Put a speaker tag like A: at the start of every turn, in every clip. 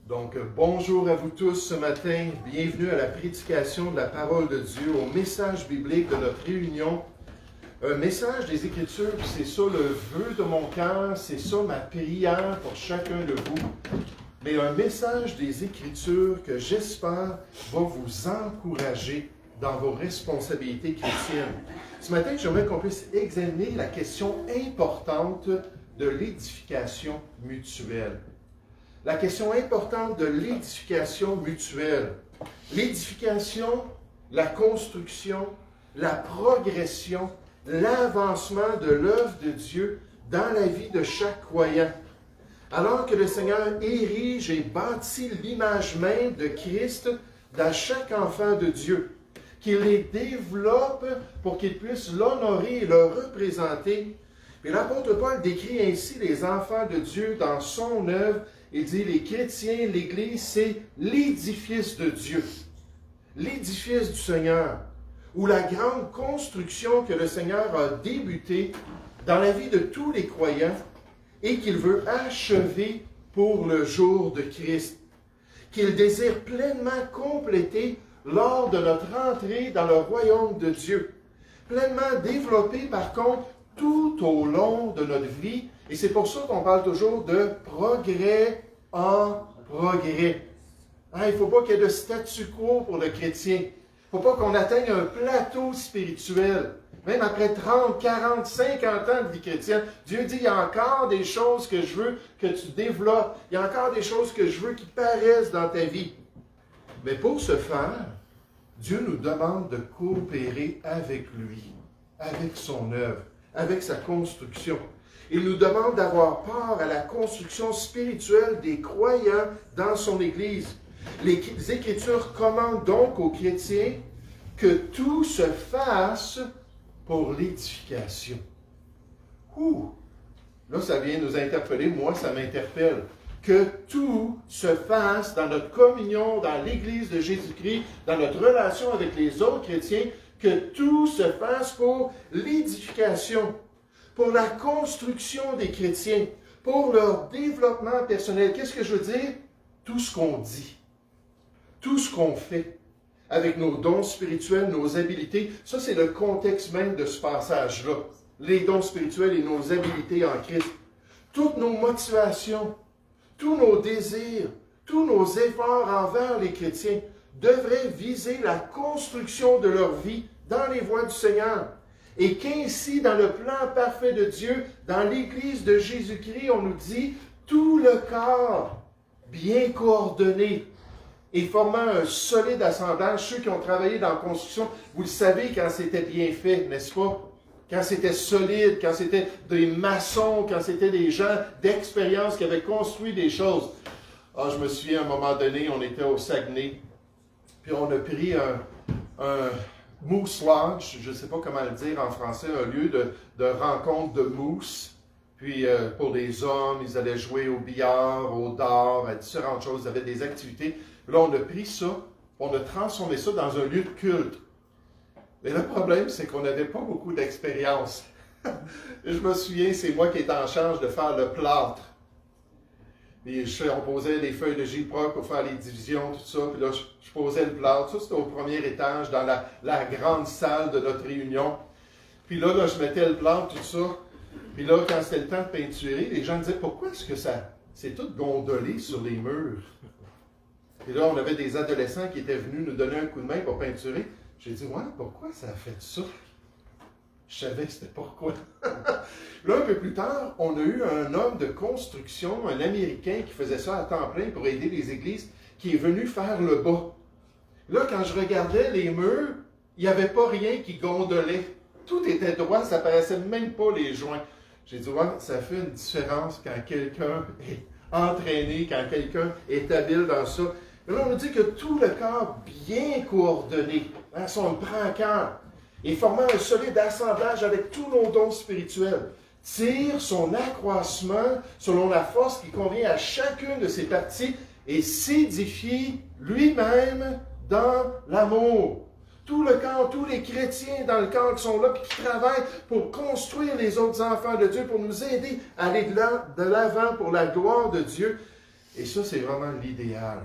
A: Donc, bonjour à vous tous ce matin. Bienvenue à la prédication de la parole de Dieu, au message biblique de notre réunion. Un message des Écritures, c'est ça le vœu de mon cœur, c'est ça ma prière pour chacun de vous. Mais un message des Écritures que j'espère va vous encourager dans vos responsabilités chrétiennes. Ce matin, j'aimerais qu'on puisse examiner la question importante de l'édification mutuelle. La question importante de l'édification mutuelle. L'édification, la construction, la progression, l'avancement de l'œuvre de Dieu dans la vie de chaque croyant. Alors que le Seigneur érige et bâtit l'image même de Christ dans chaque enfant de Dieu, qu'il les développe pour qu'ils puissent l'honorer et le représenter. Et l'apôtre Paul décrit ainsi les enfants de Dieu dans son œuvre. Il dit, les chrétiens, l'Église, c'est l'édifice de Dieu, l'édifice du Seigneur, ou la grande construction que le Seigneur a débutée dans la vie de tous les croyants et qu'il veut achever pour le jour de Christ, qu'il désire pleinement compléter lors de notre entrée dans le royaume de Dieu, pleinement développé par contre tout au long de notre vie. Et c'est pour ça qu'on parle toujours de progrès en progrès. Il ne faut pas qu'il y ait de statu quo pour le chrétien. Il ne faut pas qu'on atteigne un plateau spirituel. Même après 30, 40, 50 ans de vie chrétienne, Dieu dit, il y a encore des choses que je veux que tu développes. Il y a encore des choses que je veux qui paraissent dans ta vie. Mais pour ce faire, Dieu nous demande de coopérer avec lui, avec son œuvre, avec sa construction. Il nous demande d'avoir part à la construction spirituelle des croyants dans son Église. Les Écritures commandent donc aux chrétiens que tout se fasse pour l'édification. Là, ça vient nous interpeller. Moi, ça m'interpelle. Que tout se fasse dans notre communion, dans l'Église de Jésus-Christ, dans notre relation avec les autres chrétiens, que tout se fasse pour l'édification, pour la construction des chrétiens, pour leur développement personnel. Qu'est-ce que je veux dire? Tout ce qu'on dit, tout ce qu'on fait, avec nos dons spirituels, nos habiletés, ça c'est le contexte même de ce passage-là. Les dons spirituels et nos habiletés en Christ. Toutes nos motivations, tous nos désirs, tous nos efforts envers les chrétiens devraient viser la construction de leur vie dans les voies du Seigneur. Et qu'ainsi, dans le plan parfait de Dieu, dans l'Église de Jésus-Christ, on nous dit, tout le corps bien coordonné et formant un solide assemblage. Ceux qui ont travaillé dans la construction, vous le savez quand c'était bien fait, n'est-ce pas? Quand c'était solide, quand c'était des maçons, quand c'était des gens d'expérience qui avaient construit des choses. Je me souviens, à un moment donné, on était au Saguenay, puis on a pris un Moose Lodge, je ne sais pas comment le dire en français, un lieu de rencontre de moose. Puis pour les hommes, ils allaient jouer au billard, au dard, à différentes choses, ils avaient des activités. Là, on a pris ça, on a transformé ça dans un lieu de culte. Mais le problème, c'est qu'on n'avait pas beaucoup d'expérience. Je me souviens, c'est moi qui étais en charge de faire le plâtre. Puis on posait les feuilles de gyproc pour faire les divisions, tout ça. Puis là, je posais le plâtre. Ça, c'était au premier étage, dans la grande salle de notre réunion. Puis là, je mettais le plâtre, tout ça. Puis là, quand c'était le temps de peinturer, les gens me disaient, pourquoi est-ce que c'est tout gondolé sur les murs? Puis là, on avait des adolescents qui étaient venus nous donner un coup de main pour peinturer. J'ai dit, ouais, pourquoi ça a fait ça? Je savais que c'était pourquoi. Là, un peu plus tard, on a eu un homme de construction, un Américain qui faisait ça à temps plein pour aider les églises, qui est venu faire le bas. Là, quand je regardais les murs, il n'y avait pas rien qui gondolait. Tout était droit, ça paraissait même pas les joints. J'ai dit, ouais, ça fait une différence quand quelqu'un est entraîné, quand quelqu'un est habile dans ça. Mais là, on nous dit que tout le corps bien coordonné, si on le prend à cœur, et formant un solide assemblage avec tous nos dons spirituels, tire son accroissement selon la force qui convient à chacune de ses parties et s'édifie lui-même dans l'amour. Tout le corps, tous les chrétiens dans le corps qui sont là et qui travaillent pour construire les autres enfants de Dieu, pour nous aider à aller de l'avant pour la gloire de Dieu. Et ça, c'est vraiment l'idéal.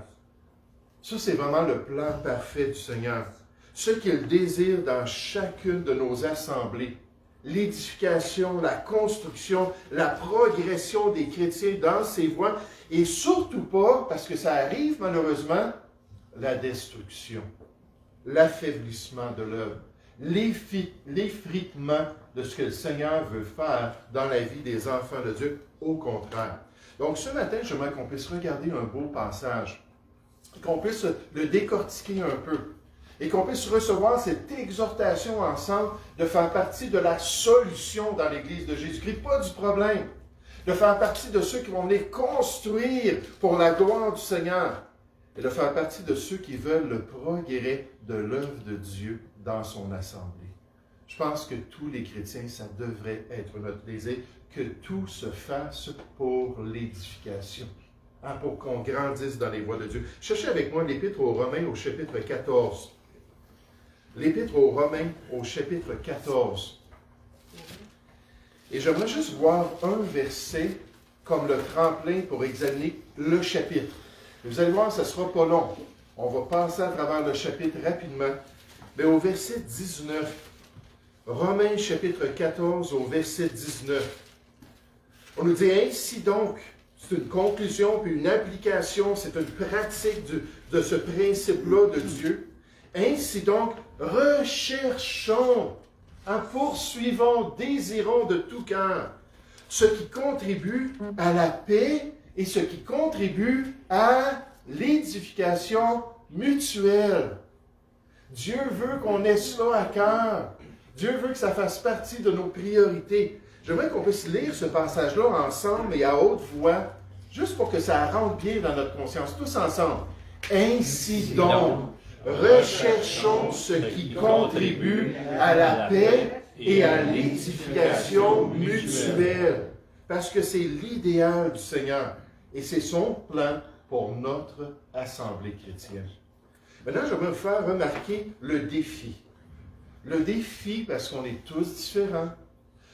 A: Ça, c'est vraiment le plan parfait du Seigneur. Ce qu'il désire dans chacune de nos assemblées, l'édification, la construction, la progression des chrétiens dans ses voies, et surtout pas, parce que ça arrive malheureusement, la destruction, l'affaiblissement de l'œuvre, l'effritement de ce que le Seigneur veut faire dans la vie des enfants de Dieu, au contraire. Donc ce matin, j'aimerais qu'on puisse regarder un beau passage, qu'on puisse le décortiquer un peu, et qu'on puisse recevoir cette exhortation ensemble de faire partie de la solution dans l'Église de Jésus-Christ, pas du problème, de faire partie de ceux qui vont venir construire pour la gloire du Seigneur, et de faire partie de ceux qui veulent le progrès de l'œuvre de Dieu dans son assemblée. Je pense que tous les chrétiens, ça devrait être notre désir, que tout se fasse pour l'édification, hein, pour qu'on grandisse dans les voies de Dieu. Cherchez avec moi l'Épître aux Romains au chapitre 14. L'Épître aux Romains au chapitre 14. Et j'aimerais juste voir un verset comme le tremplin pour examiner le chapitre. Et vous allez voir, ça ne sera pas long. On va passer à travers le chapitre rapidement. Mais au verset 19, Romains chapitre 14 au verset 19, on nous dit ainsi donc, c'est une conclusion puis une application, c'est une pratique de ce principe-là de Dieu. Ainsi donc, recherchons, poursuivons, désirons de tout cœur ce qui contribue à la paix et ce qui contribue à l'édification mutuelle. Dieu veut qu'on ait cela à cœur. Dieu veut que ça fasse partie de nos priorités. J'aimerais qu'on puisse lire ce passage-là ensemble et à haute voix, juste pour que ça rentre bien dans notre conscience, tous ensemble. Ainsi donc, recherchons ce qui contribue à la paix et à l'édification mutuelle, parce que c'est l'idéal du Seigneur et c'est son plan pour notre assemblée chrétienne. Maintenant, je vais vous faire remarquer le défi. Le défi parce qu'on est tous différents.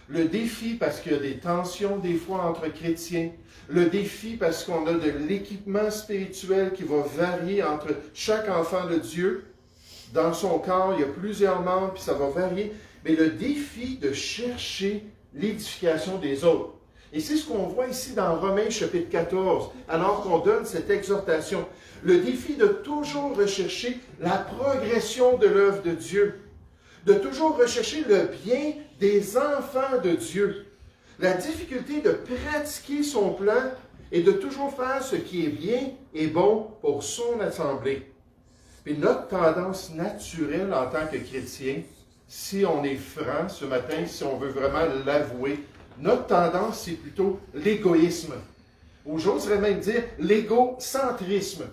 A: Le défi parce qu'il y a des tensions des fois entre chrétiens. Le défi parce qu'on a de l'équipement spirituel qui va varier entre chaque enfant de Dieu. Dans son corps, il y a plusieurs membres, puis ça va varier. Mais le défi de chercher l'édification des autres. Et c'est ce qu'on voit ici dans Romains chapitre 14, alors qu'on donne cette exhortation. Le défi de toujours rechercher la progression de l'œuvre de Dieu. De toujours rechercher le bien des enfants de Dieu. La difficulté de pratiquer son plan et de toujours faire ce qui est bien et bon pour son assemblée. Puis notre tendance naturelle en tant que chrétien, si on est franc ce matin, si on veut vraiment l'avouer, notre tendance, c'est plutôt l'égoïsme. Ou j'oserais même dire l'égocentrisme.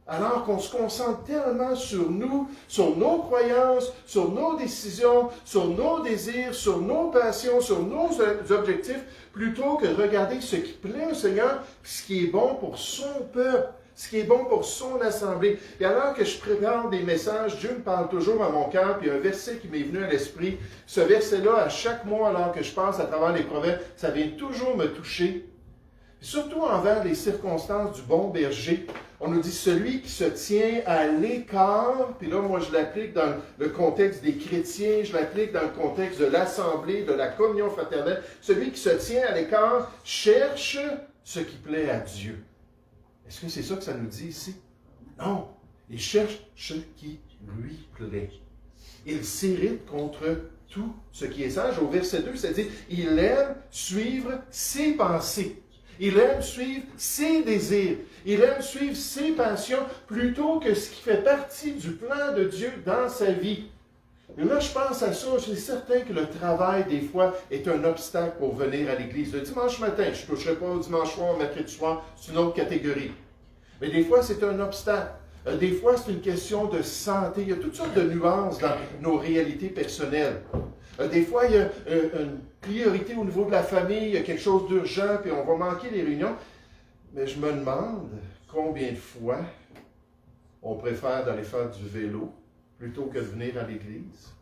A: Alors qu'on se concentre tellement sur nous, sur nos croyances, sur nos décisions, sur nos désirs, sur nos passions, sur nos objectifs, plutôt que de regarder ce qui plaît au Seigneur, ce qui est bon pour son peuple, ce qui est bon pour son assemblée. Et alors que je prépare des messages, Dieu me parle toujours à mon cœur, puis il y a un verset qui m'est venu à l'esprit. Ce verset-là, à chaque mois, alors que je passe à travers les proverbes, ça vient toujours me toucher. Surtout envers les circonstances du bon berger. On nous dit celui qui se tient à l'écart, puis là, moi, je l'applique dans le contexte des chrétiens, je l'applique dans le contexte de l'assemblée, de la communion fraternelle. Celui qui se tient à l'écart cherche ce qui plaît à Dieu. Est-ce que c'est ça que ça nous dit ici? Non. Il cherche ce qui lui plaît. Il s'irrite contre tout ce qui est sage. Au verset 2, ça dit, il aime suivre ses pensées. Il aime suivre ses désirs. Il aime suivre ses passions plutôt que ce qui fait partie du plan de Dieu dans sa vie. Et là, je pense à ça. Je suis certain que le travail, des fois, est un obstacle pour venir à l'église. Le dimanche matin, je ne toucherai pas au dimanche soir, au mercredi soir, c'est une autre catégorie. Mais des fois, c'est un obstacle. Des fois, c'est une question de santé. Il y a toutes sortes de nuances dans nos réalités personnelles. Des fois, il y a une priorité au niveau de la famille, il y a quelque chose d'urgent, puis on va manquer les réunions. Mais je me demande combien de fois on préfère d'aller faire du vélo plutôt que de venir à l'église.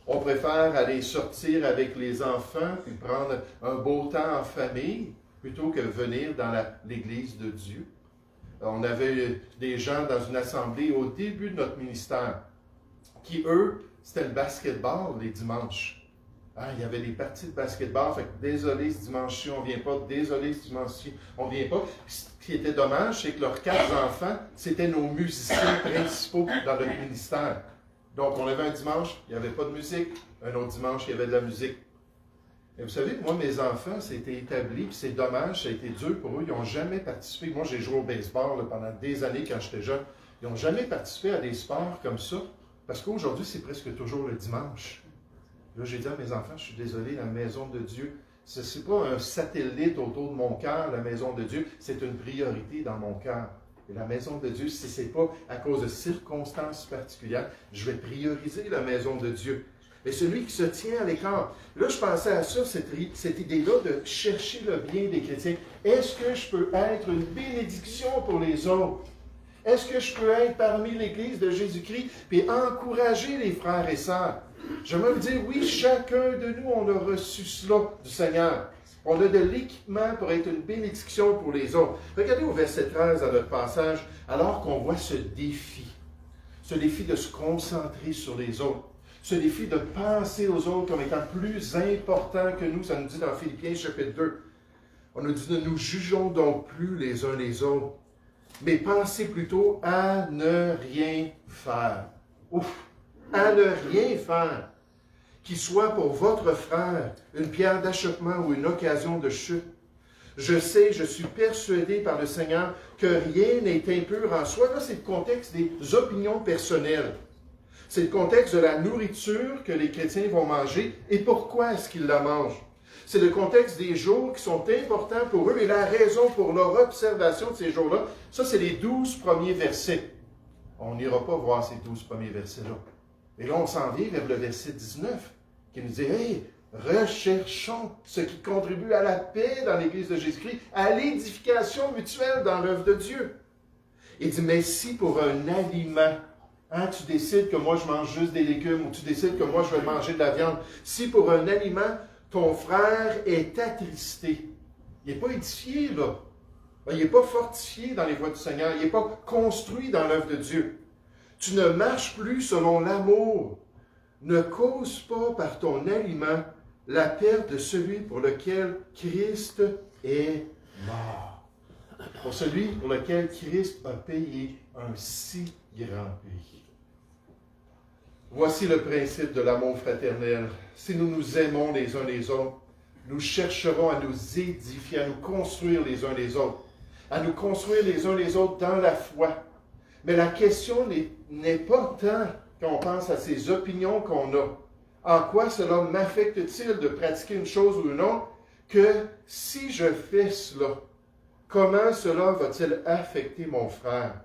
A: On préfère aller sortir avec les enfants, puis prendre un beau temps en famille, plutôt que venir dans l'église de Dieu. On avait des gens dans une assemblée au début de notre ministère qui, eux, c'était le basketball les dimanches. Ah, il y avait des parties de basketball, fait que désolé ce dimanche-ci, on ne vient pas, désolé ce dimanche-ci, on ne vient pas. Ce qui était dommage, c'est que leurs 4 enfants, c'était nos musiciens principaux dans notre ministère. Donc, on avait un dimanche, il n'y avait pas de musique, un autre dimanche, il y avait de la musique. Et vous savez, moi, mes enfants, c'était établi, puis c'est dommage, ça a été dur pour eux, ils n'ont jamais participé. Moi, j'ai joué au baseball là, pendant des années quand j'étais jeune. Ils n'ont jamais participé à des sports comme ça, parce qu'aujourd'hui, c'est presque toujours le dimanche. Là, j'ai dit à mes enfants, je suis désolé, la maison de Dieu, ce n'est pas un satellite autour de mon cœur, la maison de Dieu, c'est une priorité dans mon cœur. Et la maison de Dieu, si ce n'est pas à cause de circonstances particulières, je vais prioriser la maison de Dieu. Mais celui qui se tient à l'écart, là, je pensais à ça, cette idée-là de chercher le bien des chrétiens. Est-ce que je peux être une bénédiction pour les autres? Est-ce que je peux être parmi l'Église de Jésus-Christ et encourager les frères et sœurs? J'aimerais vous dire, oui, chacun de nous, on a reçu cela du Seigneur. On a de l'équipement pour être une bénédiction pour les autres. Regardez au verset 13 dans notre passage, alors qu'on voit ce défi de se concentrer sur les autres, ce défi de penser aux autres comme étant plus importants que nous, ça nous dit dans Philippiens chapitre 2. On nous dit, ne nous jugeons donc plus les uns les autres, mais pensez plutôt à ne rien faire. Ouf! À ne rien faire, qui soit pour votre frère une pierre d'achoppement ou une occasion de chute. Je suis persuadé par le Seigneur que rien n'est impur en soi. Là, c'est le contexte des opinions personnelles. C'est le contexte de la nourriture que les chrétiens vont manger et pourquoi est-ce qu'ils la mangent. C'est le contexte des jours qui sont importants pour eux et la raison pour leur observation de ces jours-là. Ça, c'est les 12 premiers versets. On n'ira pas voir ces 12 premiers versets-là. Et là, on s'en vient vers le verset 19, qui nous dit, « Hey, recherchons ce qui contribue à la paix dans l'Église de Jésus-Christ, à l'édification mutuelle dans l'œuvre de Dieu. » Il dit, « Mais si pour un aliment, tu décides que moi je mange juste des légumes, ou tu décides que moi je vais manger de la viande, si pour un aliment, ton frère est attristé, il n'est pas édifié, là. Il n'est pas fortifié dans les voies du Seigneur, il n'est pas construit dans l'œuvre de Dieu. Tu ne marches plus selon l'amour. Ne cause pas par ton aliment la perte de celui pour lequel Christ est mort. Pour celui pour lequel Christ a payé un si grand prix. Voici le principe de l'amour fraternel. Si nous nous aimons les uns les autres, nous chercherons à nous édifier, à nous construire les uns les autres, à nous construire les uns les autres dans la foi. Mais la question n'est pas tant, quand on pense à ces opinions qu'on a, en quoi cela m'affecte-t-il de pratiquer une chose ou une autre, que si je fais cela, comment cela va-t-il affecter mon frère?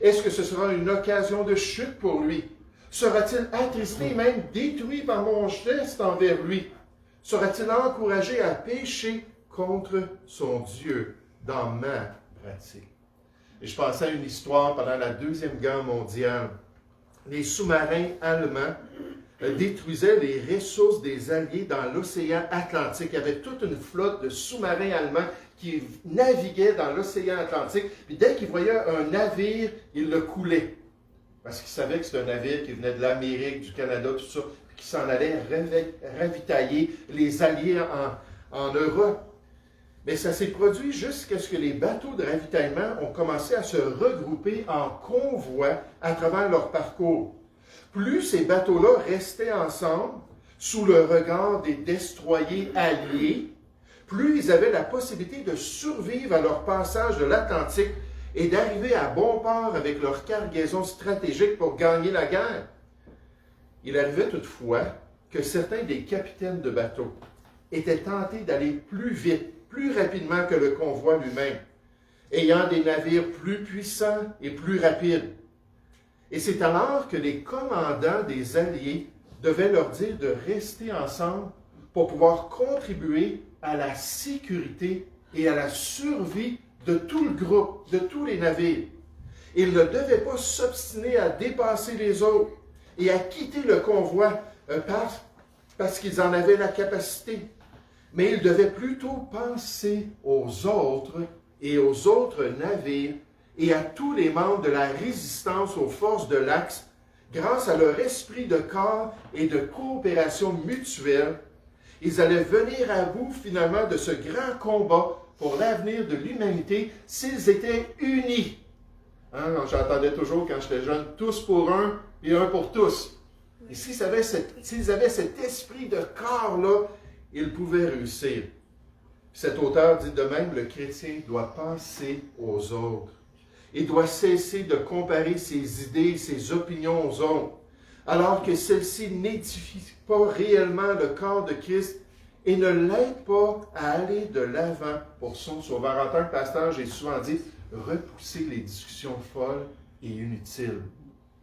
A: Est-ce que ce sera une occasion de chute pour lui? Sera-t-il attristé, même détruit par mon geste envers lui? Sera-t-il encouragé à pécher contre son Dieu dans ma pratique? Et je pensais à une histoire pendant la Deuxième Guerre mondiale. Les sous-marins allemands détruisaient les ressources des Alliés dans l'océan Atlantique. Il y avait toute une flotte de sous-marins allemands qui naviguaient dans l'océan Atlantique. Puis dès qu'ils voyaient un navire, ils le coulaient. Parce qu'ils savaient que c'était un navire qui venait de l'Amérique, du Canada, tout ça, puis qui s'en allait ravitailler les Alliés en Europe. Mais ça s'est produit jusqu'à ce que les bateaux de ravitaillement ont commencé à se regrouper en convois à travers leur parcours. Plus ces bateaux-là restaient ensemble, sous le regard des destroyers alliés, plus ils avaient la possibilité de survivre à leur passage de l'Atlantique et d'arriver à bon port avec leur cargaison stratégique pour gagner la guerre. Il arrivait toutefois que certains des capitaines de bateaux étaient tentés d'aller plus vite, plus rapidement que le convoi lui-même, ayant des navires plus puissants et plus rapides. Et c'est alors que les commandants des Alliés devaient leur dire de rester ensemble pour pouvoir contribuer à la sécurité et à la survie de tout le groupe, de tous les navires. Ils ne devaient pas s'obstiner à dépasser les autres et à quitter le convoi parce qu'ils en avaient la capacité. Mais ils devaient plutôt penser aux autres et aux autres navires et à tous les membres de la résistance aux forces de l'Axe, grâce à leur esprit de corps et de coopération mutuelle, ils allaient venir à bout finalement de ce grand combat pour l'avenir de l'humanité s'ils étaient unis. Hein, j'entendais toujours quand j'étais jeune, tous pour un et un pour tous. Et s'ils avaient cet esprit de corps-là, ils pouvaient réussir. Cet auteur dit de même, le chrétien doit penser aux autres. Il doit cesser de comparer ses idées, ses opinions aux autres, alors que celles-ci n'édifient pas réellement le corps de Christ et ne l'aident pas à aller de l'avant pour son sauveur. En tant que pasteur, j'ai souvent dit, repousser les discussions folles et inutiles.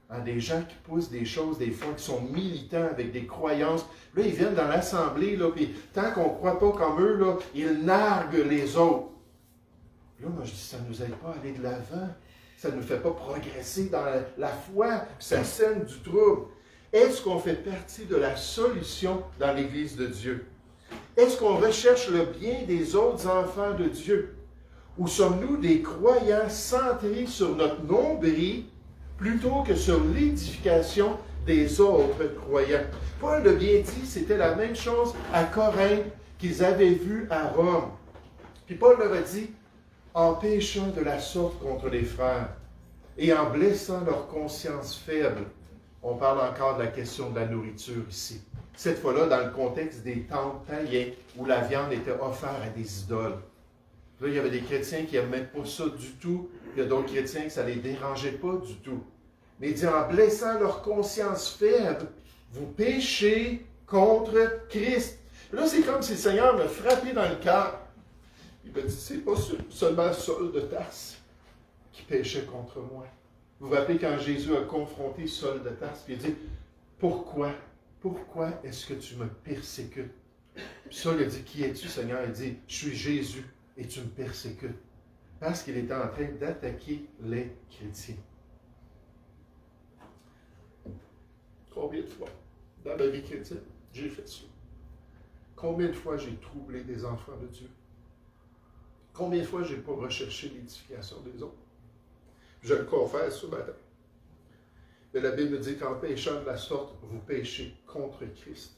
A: Hein, des gens qui poussent des choses, des fois, qui sont militants avec des croyances. Là, ils viennent dans l'assemblée, là, puis tant qu'on ne croit pas comme eux, là, ils narguent les autres. Là, moi, je dis, ça ne nous aide pas à aller de l'avant. Ça ne nous fait pas progresser dans la foi. Ça sème du trouble. Est-ce qu'on fait partie de la solution dans l'Église de Dieu? Est-ce qu'on recherche le bien des autres enfants de Dieu? Ou sommes-nous des croyants centrés sur notre nombril plutôt que sur l'édification des autres croyants? Paul l'a bien dit, c'était la même chose à Corinthe qu'ils avaient vu à Rome. Puis Paul leur a dit, en péchant de la sorte contre les frères et en blessant leur conscience faible, on parle encore de la question de la nourriture ici. Cette fois-là, dans le contexte des temples païens où la viande était offerte à des idoles. Là, il y avait des chrétiens qui n'aimaient pas ça du tout. Il y a d'autres chrétiens que ça ne les dérangeait pas du tout. Mais il dit, en blessant leur conscience faible, vous péchez contre Christ. Là, c'est comme si le Seigneur me frappait dans le cœur. Il me dit, c'est pas seulement Saul de Tarse qui péchait contre moi. Vous vous rappelez quand Jésus a confronté Saul de Tarse, puis il dit, pourquoi est-ce que tu me persécutes? Puis Saul a dit, qui es-tu, Seigneur? Il dit, je suis Jésus et tu me persécutes. Parce qu'il était en train d'attaquer les chrétiens. Combien de fois, dans ma vie chrétienne, j'ai fait ça? Combien de fois j'ai troublé des enfants de Dieu? Combien de fois je n'ai pas recherché l'édification des autres? Je le confesse ce matin. Mais la Bible dit qu'en péchant de la sorte, vous péchez contre Christ.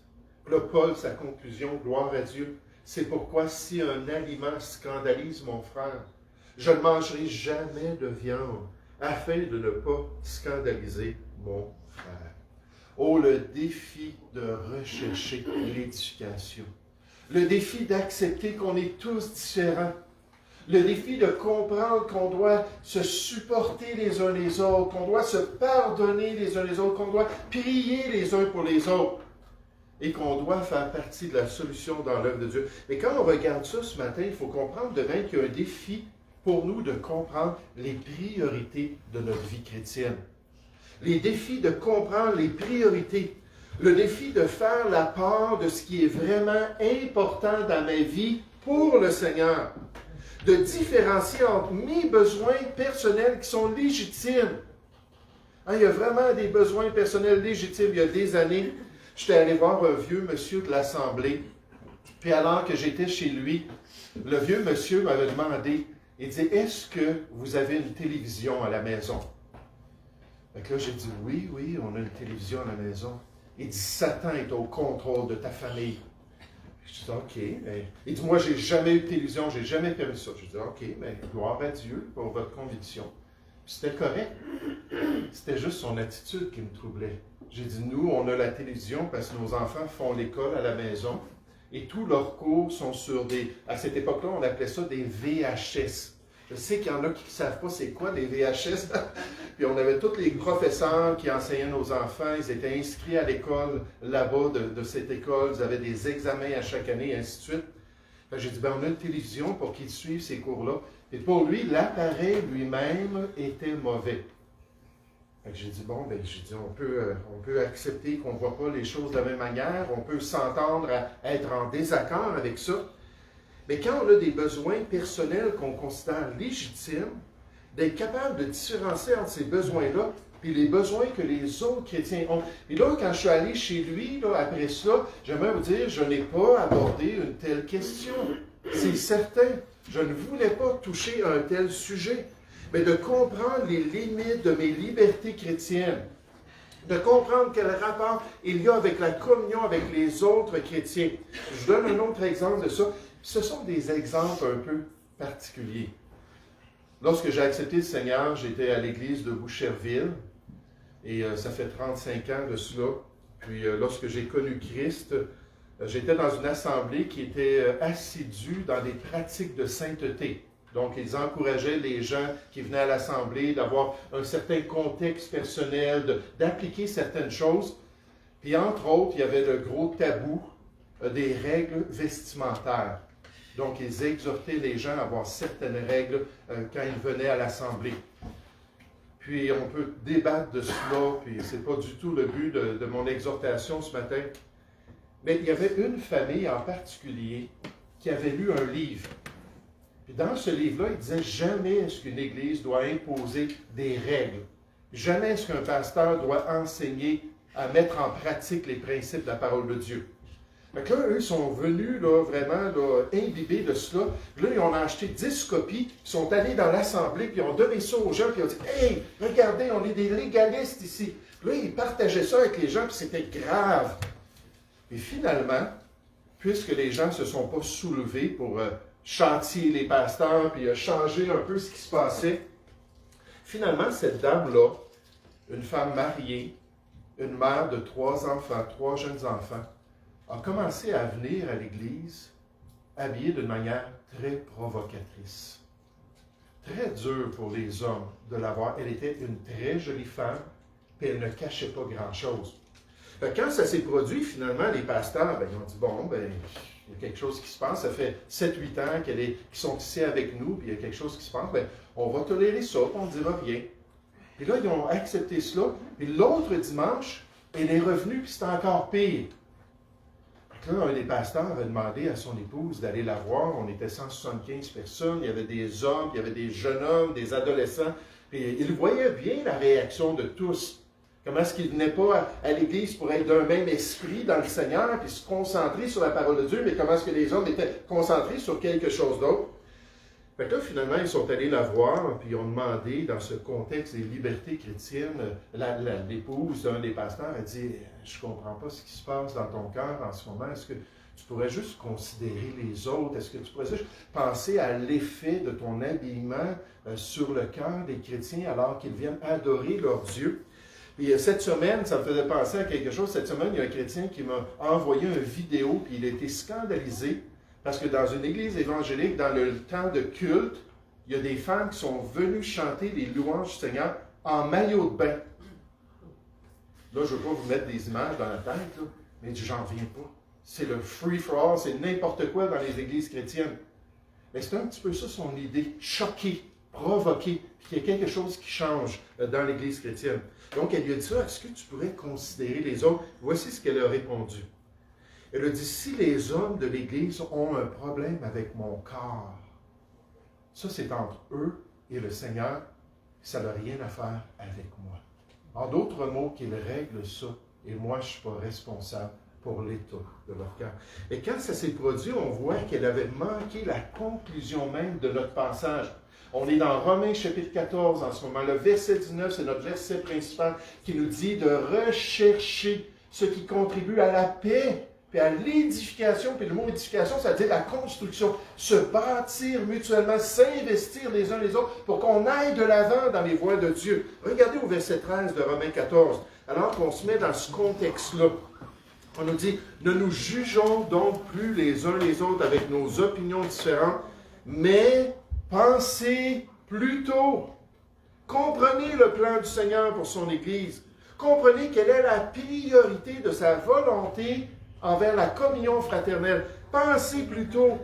A: Là, Paul, sa conclusion, gloire à Dieu, c'est pourquoi si un aliment scandalise mon frère, je ne mangerai jamais de viande, afin de ne pas scandaliser mon frère. Oh, le défi de rechercher l'édification. Le défi d'accepter qu'on est tous différents. Le défi de comprendre qu'on doit se supporter les uns les autres, qu'on doit se pardonner les uns les autres, qu'on doit prier les uns pour les autres et qu'on doit faire partie de la solution dans l'œuvre de Dieu. Mais quand on regarde ça ce matin, il faut comprendre de même qu'il y a un défi pour nous de comprendre les priorités de notre vie chrétienne. Les défis de comprendre les priorités. Le défi de faire la part de ce qui est vraiment important dans ma vie pour le Seigneur. De différencier entre mes besoins personnels qui sont légitimes. Hein, il y a vraiment des besoins personnels légitimes. Il y a des années, j'étais allé voir un vieux monsieur de l'Assemblée. Puis alors que j'étais chez lui, le vieux monsieur m'avait demandé, il dit, est-ce que vous avez une télévision à la maison? Fait que là, j'ai dit, oui, on a une télévision à la maison. Il dit, Satan est au contrôle de ta famille. Je dis, OK, mais... Il dit, moi, j'ai jamais eu de télévision, j'ai jamais permis ça. Je dis, OK, mais gloire à Dieu pour votre conviction. Puis c'était correct. C'était juste son attitude qui me troublait. J'ai dit, nous, on a la télévision parce que nos enfants font l'école à la maison et tous leurs cours sont sur des... À cette époque-là, on appelait ça des VHS. Je sais qu'il y en a qui ne savent pas c'est quoi des VHS. Puis on avait tous les professeurs qui enseignaient nos enfants. Ils étaient inscrits à l'école là-bas de cette école. Ils avaient des examens à chaque année et ainsi de suite. J'ai dit, on a une télévision pour qu'ils suivent ces cours-là. Et pour lui, l'appareil lui-même était mauvais. J'ai dit, on peut accepter qu'on ne voit pas les choses de la même manière. On peut s'entendre à être en désaccord avec ça. Mais quand on a des besoins personnels qu'on considère légitimes, d'être capable de différencier entre ces besoins-là et les besoins que les autres chrétiens ont. Et là, quand je suis allé chez lui, là, après ça, j'aimerais vous dire, je n'ai pas abordé une telle question. C'est certain. Je ne voulais pas toucher un tel sujet. Mais de comprendre les limites de mes libertés chrétiennes, de comprendre quel rapport il y a avec la communion avec les autres chrétiens. Je donne un autre exemple de ça. Ce sont des exemples un peu particuliers. Lorsque j'ai accepté le Seigneur, j'étais à l'église de Boucherville, et ça fait 35 ans de cela. Puis lorsque j'ai connu Christ, j'étais dans une assemblée qui était assidue dans des pratiques de sainteté. Donc, ils encourageaient les gens qui venaient à l'assemblée d'avoir un certain contexte personnel, d'appliquer certaines choses. Puis, entre autres, il y avait le gros tabou des règles vestimentaires. Donc, ils exhortaient les gens à avoir certaines règles quand ils venaient à l'assemblée. Puis, on peut débattre de cela, puis ce n'est pas du tout le but de mon exhortation ce matin. Mais il y avait une famille en particulier qui avait lu un livre. Puis dans ce livre-là, il disait jamais est-ce qu'une Église doit imposer des règles. Jamais est-ce qu'un pasteur doit enseigner à mettre en pratique les principes de la parole de Dieu. Donc là, eux sont venus là, vraiment là, imbibés de cela. Là, ils ont acheté 10 copies, ils sont allés dans l'assemblée, puis ils ont donné ça aux gens, puis ils ont dit « Hey, regardez, on est des légalistes ici. » Là, ils partageaient ça avec les gens, puis c'était grave. Et finalement, puisque les gens ne se sont pas soulevés pour chantier les pasteurs, puis changer un peu ce qui se passait. Finalement, cette dame-là, une femme mariée, une mère de 3 enfants, 3 jeunes enfants, a commencé à venir à l'église habillée d'une manière très provocatrice. Très dur pour les hommes de la voir. Elle était une très jolie femme, puis elle ne cachait pas grand-chose. Quand ça s'est produit, finalement, les pasteurs, ils ont dit, bon, il y a quelque chose qui se passe, ça fait 7-8 ans qu'ils sont ici avec nous, puis il y a quelque chose qui se passe, on va tolérer ça, puis on ne dira rien. Puis là, ils ont accepté cela, puis l'autre dimanche, elle est revenue, puis c'était encore pire. Donc là, un des pasteurs avait demandé à son épouse d'aller la voir, on était 175 personnes, il y avait des hommes, il y avait des jeunes hommes, des adolescents, puis il voyait bien la réaction de tous. Comment est-ce qu'ils ne venaient pas à l'église pour être d'un même esprit dans le Seigneur, puis se concentrer sur la parole de Dieu, mais comment est-ce que les hommes étaient concentrés sur quelque chose d'autre? Fait que là, finalement, ils sont allés la voir, puis ils ont demandé, dans ce contexte des libertés chrétiennes, l'épouse d'un des pasteurs a dit « Je ne comprends pas ce qui se passe dans ton cœur en ce moment. Est-ce que tu pourrais juste considérer les autres? Est-ce que tu pourrais juste penser à l'effet de ton habillement sur le cœur des chrétiens alors qu'ils viennent adorer leur Dieu? » Puis cette semaine, ça me faisait penser à quelque chose. Cette semaine, il y a un chrétien qui m'a envoyé une vidéo, puis il a été scandalisé, parce que dans une église évangélique, dans le temps de culte, il y a des femmes qui sont venues chanter les louanges du Seigneur en maillot de bain. Là, je ne veux pas vous mettre des images dans la tête, là, mais j'en reviens pas. C'est le free-for-all, c'est n'importe quoi dans les églises chrétiennes. Mais c'est un petit peu ça son idée, choquer, provoquer, puis qu'il y a quelque chose qui change dans l'église chrétienne. Donc, elle lui a dit ça, est-ce que tu pourrais considérer les autres? Voici ce qu'elle a répondu. Elle a dit, si les hommes de l'Église ont un problème avec mon corps, ça c'est entre eux et le Seigneur, ça n'a rien à faire avec moi. En d'autres mots, qu'ils règlent ça, et moi je ne suis pas responsable pour l'état de leur cœur. Et quand ça s'est produit, on voit qu'elle avait manqué la conclusion même de notre passage. On est dans Romains chapitre 14 en ce moment. Le verset 19, c'est notre verset principal qui nous dit de rechercher ce qui contribue à la paix, puis à l'édification. Puis le mot édification, ça veut dire la construction. Se bâtir mutuellement, s'investir les uns les autres pour qu'on aille de l'avant dans les voies de Dieu. Regardez au verset 13 de Romains 14. Alors qu'on se met dans ce contexte-là, on nous dit, ne nous jugeons donc plus les uns les autres avec nos opinions différentes, mais pensez plutôt. Comprenez le plan du Seigneur pour son Église. Comprenez quelle est la priorité de sa volonté envers la communion fraternelle. Pensez plutôt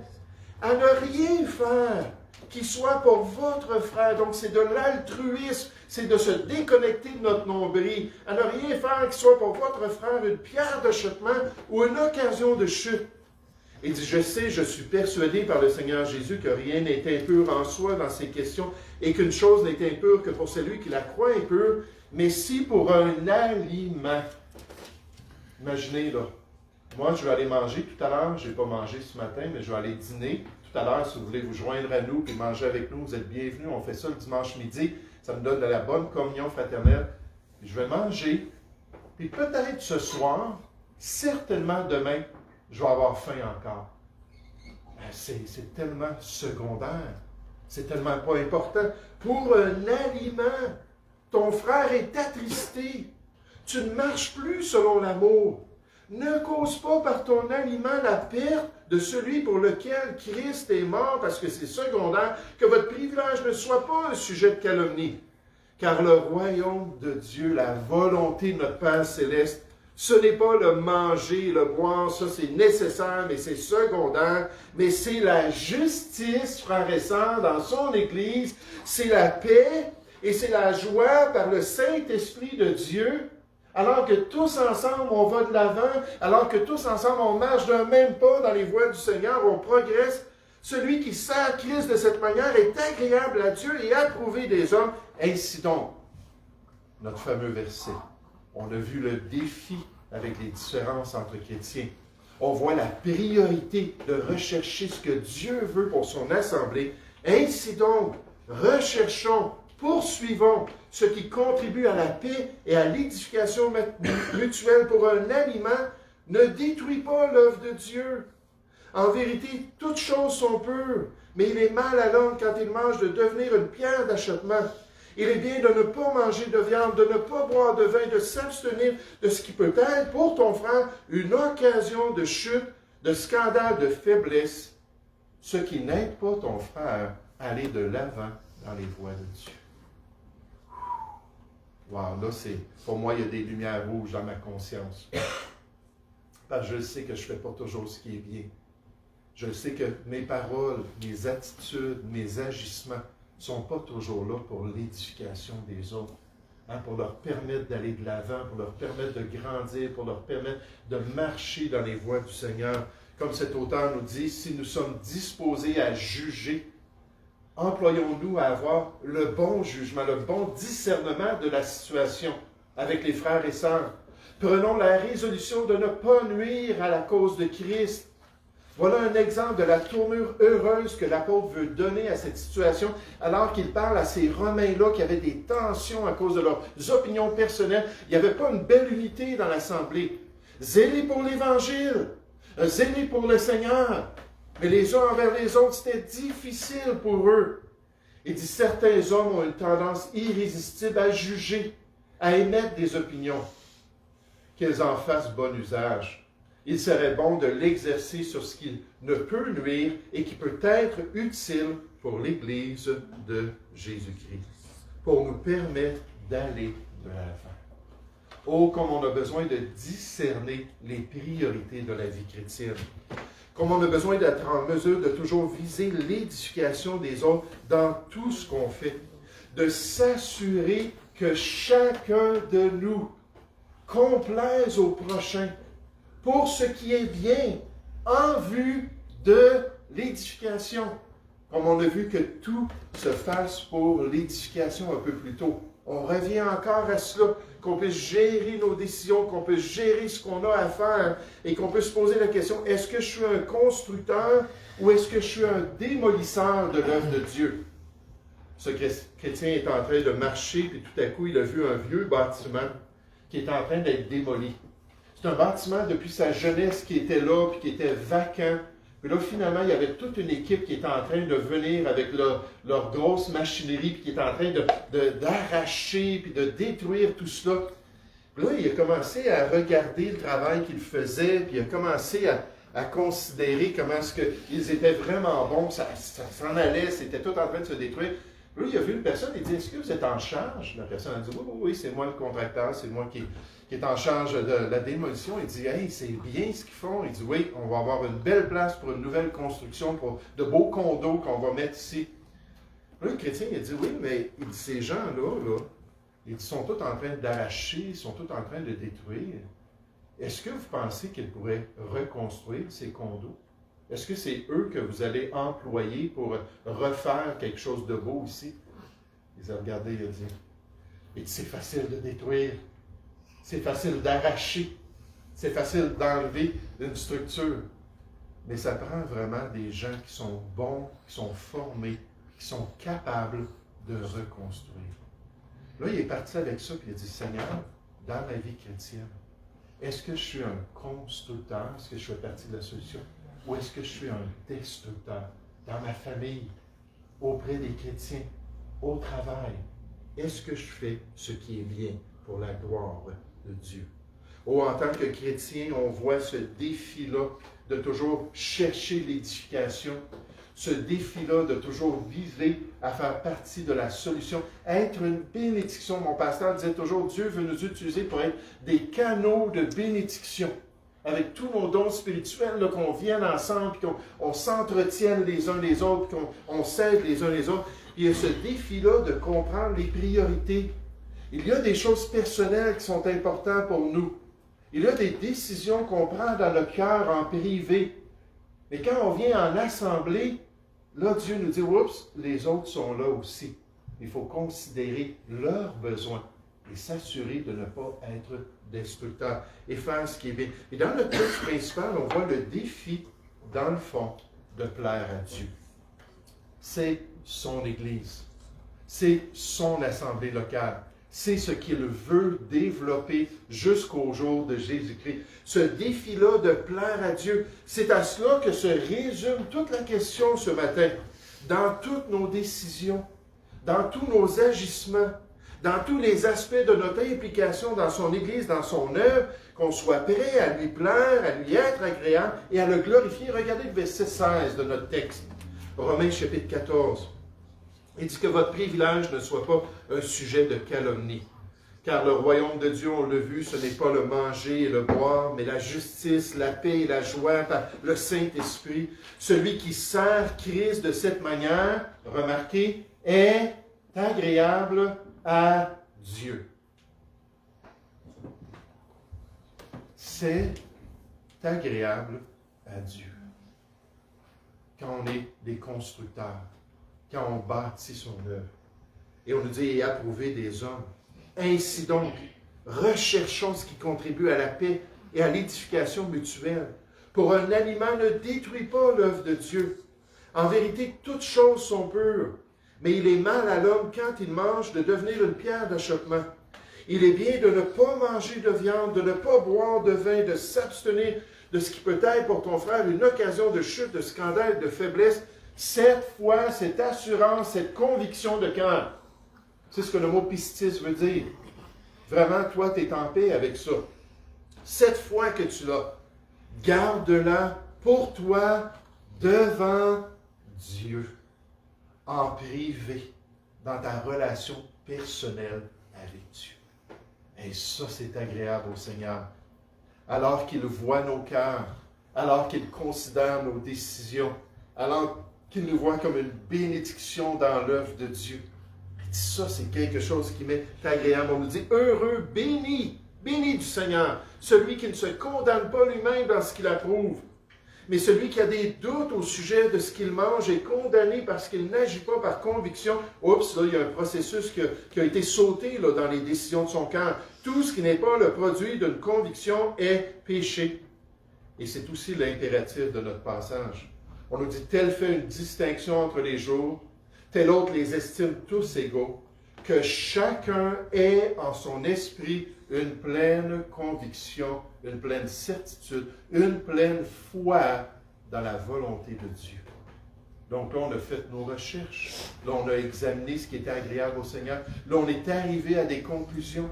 A: à ne rien faire qui soit pour votre frère. Donc, c'est de l'altruisme, c'est de se déconnecter de notre nombril. À ne rien faire qui soit pour votre frère une pierre d'achoppement ou une occasion de chute. Il dit, je sais, je suis persuadé par le Seigneur Jésus que rien n'est impur en soi dans ces questions et qu'une chose n'est impure que pour celui qui la croit impure, mais si pour un aliment. Imaginez, là, moi je vais aller manger tout à l'heure, je n'ai pas mangé ce matin, mais je vais aller dîner tout à l'heure, si vous voulez vous joindre à nous et manger avec nous, vous êtes bienvenus. On fait ça le dimanche midi. Ça me donne de la bonne communion fraternelle. Puis je vais manger. Puis peut-être ce soir, certainement demain, je vais avoir faim encore. C'est tellement secondaire. C'est tellement pas important. Pour un aliment, ton frère est attristé. Tu ne marches plus selon l'amour. Ne cause pas par ton aliment la perte de celui pour lequel Christ est mort, parce que c'est secondaire, que votre privilège ne soit pas un sujet de calomnie. Car le royaume de Dieu, la volonté de notre Père céleste, ce n'est pas le manger, le boire, ça c'est nécessaire, mais c'est secondaire, mais c'est la justice, frères et sœurs, dans son Église, c'est la paix et c'est la joie par le Saint-Esprit de Dieu, alors que tous ensemble on va de l'avant, alors que tous ensemble on marche d'un même pas dans les voies du Seigneur, on progresse. Celui qui sert Christ de cette manière est agréable à Dieu et approuvé des hommes. Ainsi donc, notre fameux verset. On a vu le défi avec les différences entre chrétiens. On voit la priorité de rechercher ce que Dieu veut pour son assemblée. Ainsi donc, recherchons, poursuivons ce qui contribue à la paix et à l'édification mutuelle pour un aliment. Ne détruis pas l'œuvre de Dieu. En vérité, toutes choses sont pures, mais il est mal à l'homme quand il mange de devenir une pierre d'achoppement. Il est bien de ne pas manger de viande, de ne pas boire de vin, de s'abstenir de ce qui peut être pour ton frère une occasion de chute, de scandale, de faiblesse, ce qui n'aide pas ton frère à aller de l'avant dans les voies de Dieu. Wow, là, pour moi, il y a des lumières rouges dans ma conscience. Parce que je sais que je ne fais pas toujours ce qui est bien. Je sais que mes paroles, mes attitudes, mes agissements ne sont pas toujours là pour l'édification des autres, pour leur permettre d'aller de l'avant, pour leur permettre de grandir, pour leur permettre de marcher dans les voies du Seigneur. Comme cet auteur nous dit, si nous sommes disposés à juger, employons-nous à avoir le bon jugement, le bon discernement de la situation avec les frères et sœurs. Prenons la résolution de ne pas nuire à la cause de Christ. Voilà un exemple de la tournure heureuse que l'apôtre veut donner à cette situation, alors qu'il parle à ces Romains-là qui avaient des tensions à cause de leurs opinions personnelles. Il n'y avait pas une belle unité dans l'assemblée. Zélés pour l'Évangile, zélés pour le Seigneur, mais les uns envers les autres, c'était difficile pour eux. Il dit, certains hommes ont une tendance irrésistible à juger, à émettre des opinions, qu'ils en fassent bon usage. Il serait bon de l'exercer sur ce qui ne peut nuire et qui peut être utile pour l'Église de Jésus-Christ, pour nous permettre d'aller de l'avant. Oh, comme on a besoin de discerner les priorités de la vie chrétienne. Comme on a besoin d'être en mesure de toujours viser l'édification des autres dans tout ce qu'on fait. De s'assurer que chacun de nous complaise au prochain pour ce qui est bien, en vue de l'édification. Comme on a vu que tout se fasse pour l'édification un peu plus tôt. On revient encore à cela, qu'on puisse gérer nos décisions, qu'on puisse gérer ce qu'on a à faire et qu'on puisse se poser la question, est-ce que je suis un constructeur ou est-ce que je suis un démolisseur de l'œuvre de Dieu? Ce chrétien est en train de marcher, puis tout à coup, il a vu un vieux bâtiment qui est en train d'être démoli. C'est un bâtiment depuis sa jeunesse qui était là, puis qui était vacant. Puis là, finalement, il y avait toute une équipe qui était en train de venir avec leur grosse machinerie, puis qui était en train d'arracher, puis de détruire tout cela. Puis là, il a commencé à regarder le travail qu'il faisait, puis il a commencé à considérer comment est-ce qu'ils étaient vraiment bons, ça s'en allait, c'était tout en train de se détruire. Puis là, il a vu une personne, il dit, est-ce que vous êtes en charge? La personne a dit, oui, c'est moi le contracteur, c'est moi qui est en charge de la démolition. Il dit, hey, c'est bien ce qu'ils font. Il dit, oui, on va avoir une belle place pour une nouvelle construction, pour de beaux condos qu'on va mettre ici. Là, le chrétien, il dit, oui, mais il dit, ces gens-là, ils sont tous en train d'arracher, ils sont tous en train de détruire. Est-ce que vous pensez qu'ils pourraient reconstruire ces condos? Est-ce que c'est eux que vous allez employer pour refaire quelque chose de beau ici? Ils ont regardé, il a dit, c'est facile de détruire. C'est facile d'arracher. C'est facile d'enlever une structure. Mais ça prend vraiment des gens qui sont bons, qui sont formés, qui sont capables de reconstruire. Là, il est parti avec ça, puis il a dit, Seigneur, dans ma vie chrétienne, est-ce que je suis un constructeur? Est-ce que je fais partie de la solution? Ou est-ce que je suis un destructeur? Dans ma famille, auprès des chrétiens, au travail, est-ce que je fais ce qui est bien pour la gloire de Dieu? Oh, en tant que chrétien, on voit ce défi-là de toujours chercher l'édification, ce défi-là de toujours viser à faire partie de la solution, être une bénédiction. Mon pasteur disait toujours, Dieu veut nous utiliser pour être des canaux de bénédiction, avec tous nos dons spirituels, là, qu'on vienne ensemble, qu'on s'entretienne les uns les autres, qu'on s'aide les uns les autres. Il y a ce défi-là de comprendre les priorités. Il y a des choses personnelles qui sont importantes pour nous. Il y a des décisions qu'on prend dans le cœur en privé. Mais quand on vient en assemblée, là, Dieu nous dit, oups, les autres sont là aussi. Il faut considérer leurs besoins et s'assurer de ne pas être destructeur et faire ce qui est bien. Et dans le texte principal, on voit le défi, dans le fond, de plaire à Dieu. C'est son Église. C'est son assemblée locale. C'est ce qu'il veut développer jusqu'au jour de Jésus-Christ. Ce défi-là de plaire à Dieu, c'est à cela que se résume toute la question ce matin. Dans toutes nos décisions, dans tous nos agissements, dans tous les aspects de notre implication dans son Église, dans son œuvre, qu'on soit prêt à lui plaire, à lui être agréable et à le glorifier. Regardez le verset 16 de notre texte, Romains chapitre 14. Il dit que votre privilège ne soit pas un sujet de calomnie. Car le royaume de Dieu, on l'a vu, ce n'est pas le manger et le boire, mais la justice, la paix et la joie par le Saint-Esprit. Celui qui sert Christ de cette manière, remarquez, est agréable à Dieu. C'est agréable à Dieu. Quand on est des constructeurs, quand on bâtit son œuvre. Et on nous dit, et approuver des hommes. Ainsi donc, recherchons ce qui contribue à la paix et à l'édification mutuelle. Pour un aliment ne détruit pas l'œuvre de Dieu. En vérité, toutes choses sont pures, mais il est mal à l'homme quand il mange de devenir une pierre d'achoppement. Il est bien de ne pas manger de viande, de ne pas boire de vin, de s'abstenir de ce qui peut être pour ton frère une occasion de chute, de scandale, de faiblesse. Cette foi, cette assurance, cette conviction de cœur. C'est ce que le mot pistis veut dire. Vraiment, toi, tu es en paix avec ça. Cette foi que tu as, garde-la pour toi devant Dieu, en privé, dans ta relation personnelle avec Dieu. Et ça, c'est agréable au Seigneur. Alors qu'il voit nos cœurs, alors qu'il considère nos décisions, alors qu'il nous voit comme une bénédiction dans l'œuvre de Dieu. Et ça, c'est quelque chose qui m'est agréable. On nous dit, heureux, béni du Seigneur, celui qui ne se condamne pas lui-même dans ce qu'il approuve, mais celui qui a des doutes au sujet de ce qu'il mange est condamné parce qu'il n'agit pas par conviction. Oups, là, il y a un processus qui a été sauté là, dans les décisions de son cœur. Tout ce qui n'est pas le produit d'une conviction est péché. Et c'est aussi l'impératif de notre passage. On nous dit, tel fait une distinction entre les jours, tel autre les estime tous égaux, que chacun ait en son esprit une pleine conviction, une pleine certitude, une pleine foi dans la volonté de Dieu. Donc là, on a fait nos recherches. Là, on a examiné ce qui était agréable au Seigneur. Là, on est arrivé à des conclusions.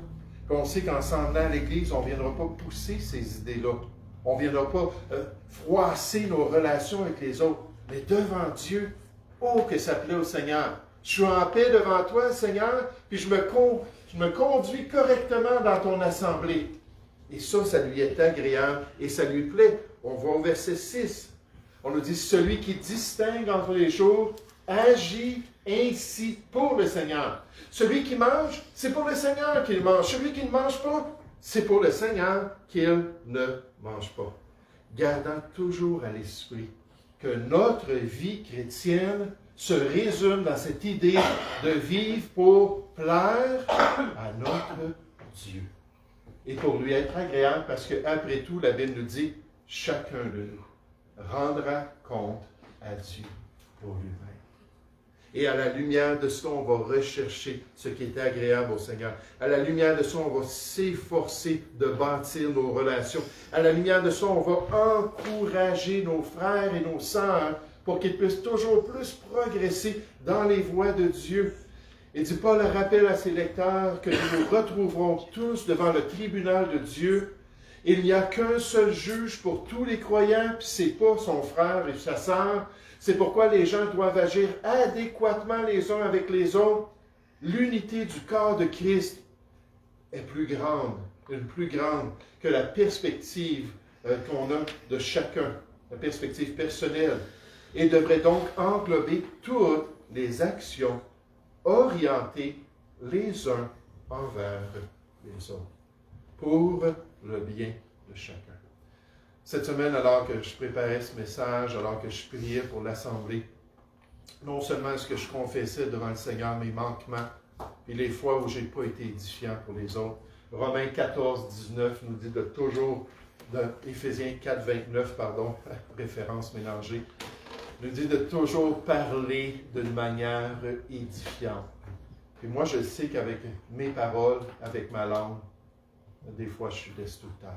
A: Puis on sait qu'en s'en venant à l'Église, on ne viendra pas pousser ces idées-là. On ne viendra pas froisser nos relations avec les autres. Mais devant Dieu, oh, que ça plaît au Seigneur. Je suis en paix devant toi, Seigneur, puis je me conduis correctement dans ton assemblée. Et ça lui est agréable et ça lui plaît. On va au verset 6. On nous dit, celui qui distingue entre les choses agit ainsi pour le Seigneur. Celui qui mange, c'est pour le Seigneur qu'il mange. Celui qui ne mange pas, c'est pour le Seigneur qu'il ne mange pas. Gardant toujours à l'esprit que notre vie chrétienne se résume dans cette idée de vivre pour plaire à notre Dieu. Et pour lui être agréable, parce qu'après tout, la Bible nous dit, chacun de nous rendra compte à Dieu pour lui-même. Et à la lumière de cela, on va rechercher ce qui est agréable au Seigneur. À la lumière de cela, on va s'efforcer de bâtir nos relations. À la lumière de cela, on va encourager nos frères et nos sœurs pour qu'ils puissent toujours plus progresser dans les voies de Dieu. Et dit Paul rappelle à ses lecteurs que nous nous retrouverons tous devant le tribunal de Dieu. Il n'y a qu'un seul juge pour tous les croyants, puis ce n'est pas son frère et sa sœur. C'est pourquoi les gens doivent agir adéquatement les uns avec les autres. L'unité du corps de Christ est plus grande que la perspective qu'on a de chacun, la perspective personnelle, et devrait donc englober toutes les actions orientées les uns envers les autres, pour le bien de chacun. Cette semaine, alors que je préparais ce message, alors que je priais pour l'Assemblée, non seulement est-ce que je confessais devant le Seigneur mes manquements, puis les fois où je n'ai pas été édifiant pour les autres. Romains 14, 19 nous dit de toujours, Éphésiens 4, 29, pardon, référence mélangée, nous dit de toujours parler d'une manière édifiante. Et moi, je sais qu'avec mes paroles, avec ma langue, des fois, je suis destructeur.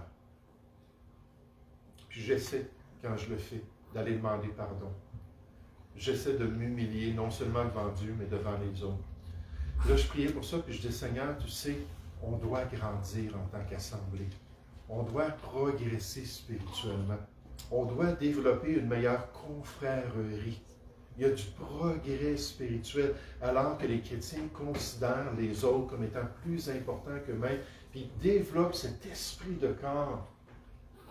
A: Puis j'essaie, quand je le fais, d'aller demander pardon. J'essaie de m'humilier, non seulement devant Dieu, mais devant les autres. Là, je priais pour ça, puis je dis, Seigneur, tu sais, on doit grandir en tant qu'assemblée. On doit progresser spirituellement. On doit développer une meilleure confrérie. Il y a du progrès spirituel, alors que les chrétiens considèrent les autres comme étant plus importants qu'eux-mêmes, puis développent cet esprit de corps.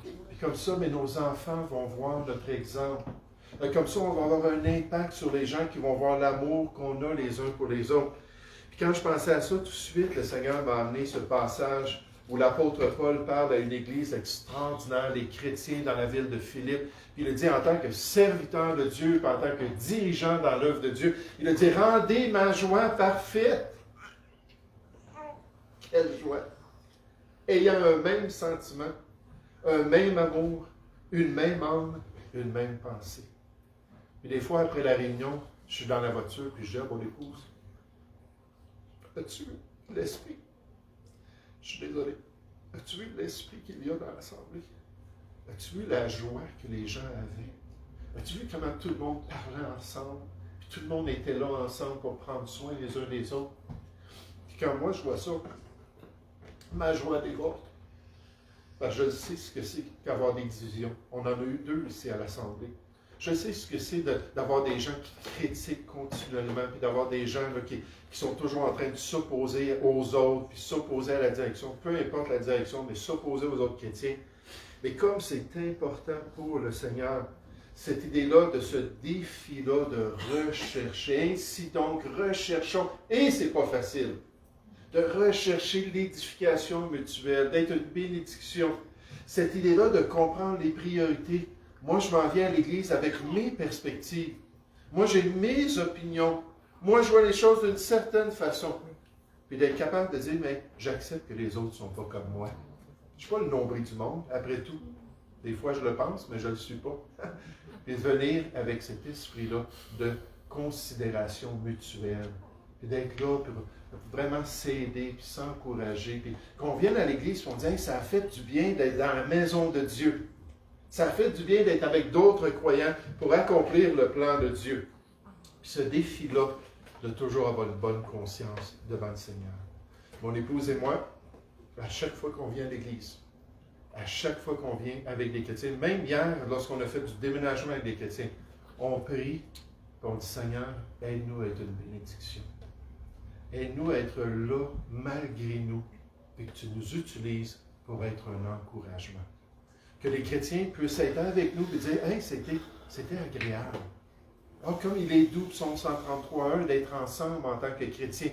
A: Puis comme ça, mais nos enfants vont voir notre exemple. Comme ça, on va avoir un impact sur les gens qui vont voir l'amour qu'on a les uns pour les autres. Puis quand je pensais à ça, tout de suite, le Seigneur m'a amené ce passage où l'apôtre Paul parle à une église extraordinaire, les chrétiens dans la ville de Philippe. Puis il a dit en tant que serviteur de Dieu, puis en tant que dirigeant dans l'œuvre de Dieu, il a dit « Rendez ma joie parfaite ». Quelle joie! Ayant un même sentiment, un même amour, une même âme, une même pensée. Puis des fois, après la réunion, je suis dans la voiture, puis je dis à mon épouse, « As-tu l'esprit? » Je suis désolé. As-tu vu l'esprit qu'il y a dans l'Assemblée? As-tu vu la joie que les gens avaient? As-tu vu comment tout le monde parlait ensemble? Puis tout le monde était là ensemble pour prendre soin les uns des autres. Puis quand moi je vois ça, ma joie déborde. Parce que je sais ce que c'est qu'avoir des divisions. On en a eu 2 ici à l'Assemblée. Je sais ce que c'est d'avoir des gens qui critiquent continuellement, puis d'avoir des gens là, qui sont toujours en train de s'opposer aux autres, puis s'opposer à la direction, peu importe la direction, mais s'opposer aux autres chrétiens. Mais comme c'est important pour le Seigneur, cette idée-là de ce défi-là de rechercher, ainsi donc recherchons, et c'est pas facile, de rechercher l'édification mutuelle, d'être une bénédiction. Cette idée-là de comprendre les priorités. Moi, je m'en viens à l'Église avec mes perspectives. Moi, j'ai mes opinions. Moi, je vois les choses d'une certaine façon. Puis d'être capable de dire, mais j'accepte que les autres ne sont pas comme moi. Je ne suis pas le nombril du monde, après tout. Des fois, je le pense, mais je ne le suis pas. Puis de venir avec cet esprit-là de considération mutuelle. Puis d'être là pour vraiment s'aider, puis s'encourager. Puis qu'on vienne à l'Église, puis on dit, hey, ça a fait du bien d'être dans la maison de Dieu. Ça fait du bien d'être avec d'autres croyants pour accomplir le plan de Dieu. Puis ce défi-là, de toujours avoir une bonne conscience devant le Seigneur. Mon épouse et moi, à chaque fois qu'on vient à l'Église, à chaque fois qu'on vient avec des chrétiens, même hier, lorsqu'on a fait du déménagement avec des chrétiens, on prie, et on dit, Seigneur, aide-nous à être une bénédiction. Aide-nous à être là, malgré nous, et que tu nous utilises pour être un encouragement. Que les chrétiens puissent être avec nous et dire, hey, c'était agréable. Oh, comme il est doux, Psaume 133.1, d'être ensemble en tant que chrétiens.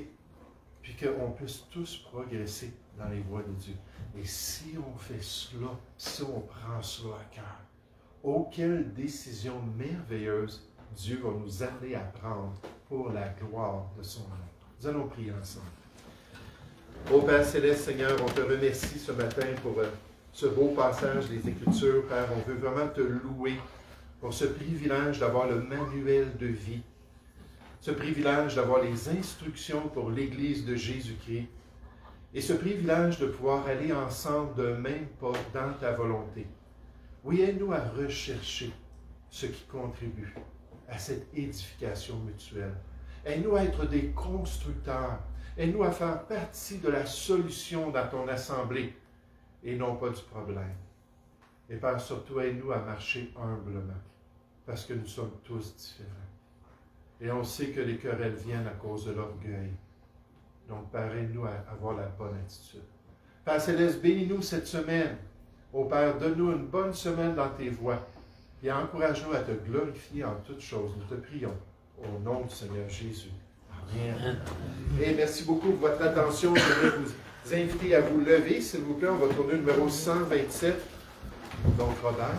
A: Puis qu'on puisse tous progresser dans les voies de Dieu. Et si on fait cela, si on prend cela à cœur, quelle décision merveilleuse Dieu va nous amener à prendre pour la gloire de son nom. Nous allons prier ensemble. Ô Père Céleste, Seigneur, on te remercie ce matin pour ce beau passage des Écritures, Père. On veut vraiment te louer pour ce privilège d'avoir le manuel de vie, ce privilège d'avoir les instructions pour l'Église de Jésus-Christ et ce privilège de pouvoir aller ensemble d'un même pas dans ta volonté. Oui, aide-nous à rechercher ce qui contribue à cette édification mutuelle. Aide-nous à être des constructeurs. Aide-nous à faire partie de la solution dans ton assemblée et non pas du problème. Et Père, surtout, aide-nous à marcher humblement parce que nous sommes tous différents. Et on sait que les querelles viennent à cause de l'orgueil. Donc, Père, aide-nous à avoir la bonne attitude. Père Céleste, bénis-nous cette semaine. Ô Père, donne-nous une bonne semaine dans tes voies. Et encourage-nous à te glorifier en toutes choses. Nous te prions au nom du Seigneur Jésus. Amen. Et merci beaucoup pour votre attention. Je voudrais vous inviter à vous lever, s'il vous plaît. On va tourner le numéro 127. Donc, Robert.